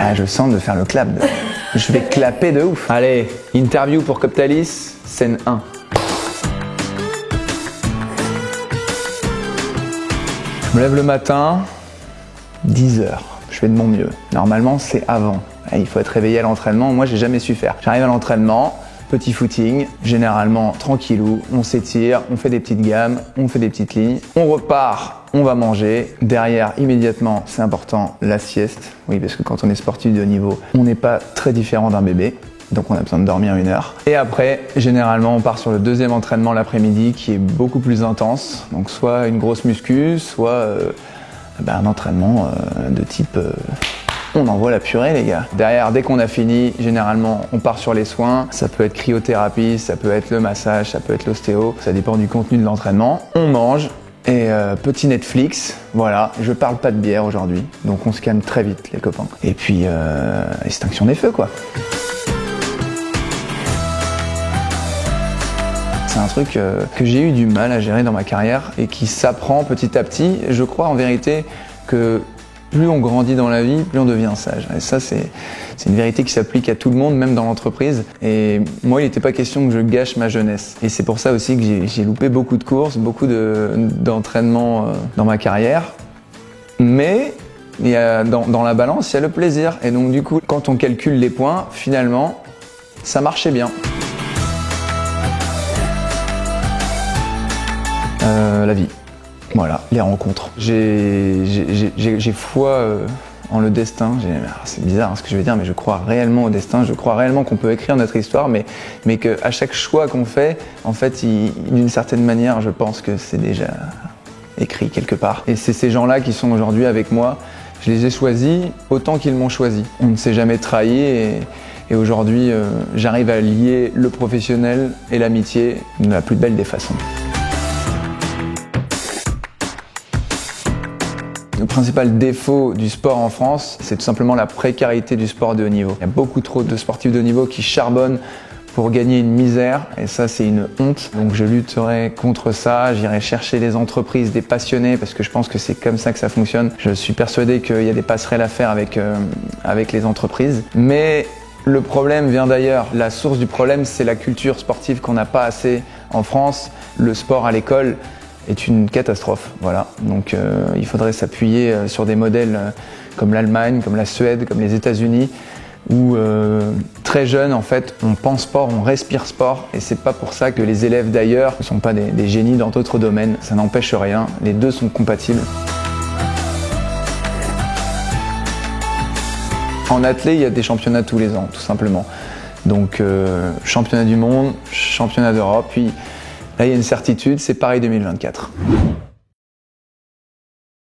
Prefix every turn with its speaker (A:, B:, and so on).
A: Ah, je sens de faire le clap. Je vais clapper de ouf. Allez, interview pour Coptalis, scène 1. Je me lève le matin, 10h. Je fais de mon mieux. Normalement, c'est avant. Il faut être réveillé à l'entraînement. Moi, j'ai jamais su faire. J'arrive à l'entraînement, petit footing, généralement tranquillou, on s'étire, on fait des petites gammes, on fait des petites lignes. On repart, on va manger. Derrière, immédiatement, c'est important, la sieste. Oui, parce que quand on est sportif de haut niveau, on n'est pas très différent d'un bébé. Donc on a besoin de dormir 1 heure. Et après, généralement, on part sur le deuxième entraînement l'après-midi qui est beaucoup plus intense. Donc soit une grosse muscu, soit un entraînement de type... on envoie la purée les gars. Derrière, dès qu'on a fini, généralement, on part sur les soins. Ça peut être cryothérapie, ça peut être le massage, ça peut être l'ostéo. Ça dépend du contenu de l'entraînement. On mange et petit Netflix. Voilà, je parle pas de bière aujourd'hui. Donc on se calme très vite les copains. Et puis, extinction des feux quoi. C'est un truc que j'ai eu du mal à gérer dans ma carrière et qui s'apprend petit à petit. Je crois en vérité que plus on grandit dans la vie, plus on devient sage. Et ça, c'est une vérité qui s'applique à tout le monde, même dans l'entreprise. Et moi, il n'était pas question que je gâche ma jeunesse. Et c'est pour ça aussi que j'ai loupé beaucoup de courses, beaucoup d'entraînements dans ma carrière. Mais il y a, dans la balance, il y a le plaisir. Et donc du coup, quand on calcule les points, finalement, ça marchait bien. La vie. Voilà, les rencontres. J'ai foi en le destin. C'est bizarre ce que je vais dire, mais je crois réellement au destin. Je crois réellement qu'on peut écrire notre histoire, mais qu'à chaque choix qu'on fait, en fait, d'une certaine manière, je pense que c'est déjà écrit quelque part. Et c'est ces gens-là qui sont aujourd'hui avec moi. Je les ai choisis autant qu'ils m'ont choisi. On ne s'est jamais trahi et aujourd'hui, j'arrive à lier le professionnel et l'amitié de la plus belle des façons. Le principal défaut du sport en France, c'est tout simplement la précarité du sport de haut niveau. Il y a beaucoup trop de sportifs de haut niveau qui charbonnent pour gagner une misère et ça c'est une honte. Donc je lutterai contre ça, j'irai chercher les entreprises, des passionnés parce que je pense que c'est comme ça que ça fonctionne. Je suis persuadé qu'il y a des passerelles à faire avec les entreprises. Mais le problème vient d'ailleurs. La source du problème, c'est la culture sportive qu'on n'a pas assez en France. Le sport à l'école est une catastrophe, voilà. Donc il faudrait s'appuyer sur des modèles comme l'Allemagne, comme la Suède, comme les États-Unis, où très jeunes en fait, on pense sport, on respire sport, et c'est pas pour ça que les élèves d'ailleurs ne sont pas des génies dans d'autres domaines. Ça n'empêche rien, les deux sont compatibles. En athlé, il y a des championnats tous les ans, tout simplement. Donc championnat du monde, championnat d'Europe, puis là, il y a une certitude, c'est Paris 2024.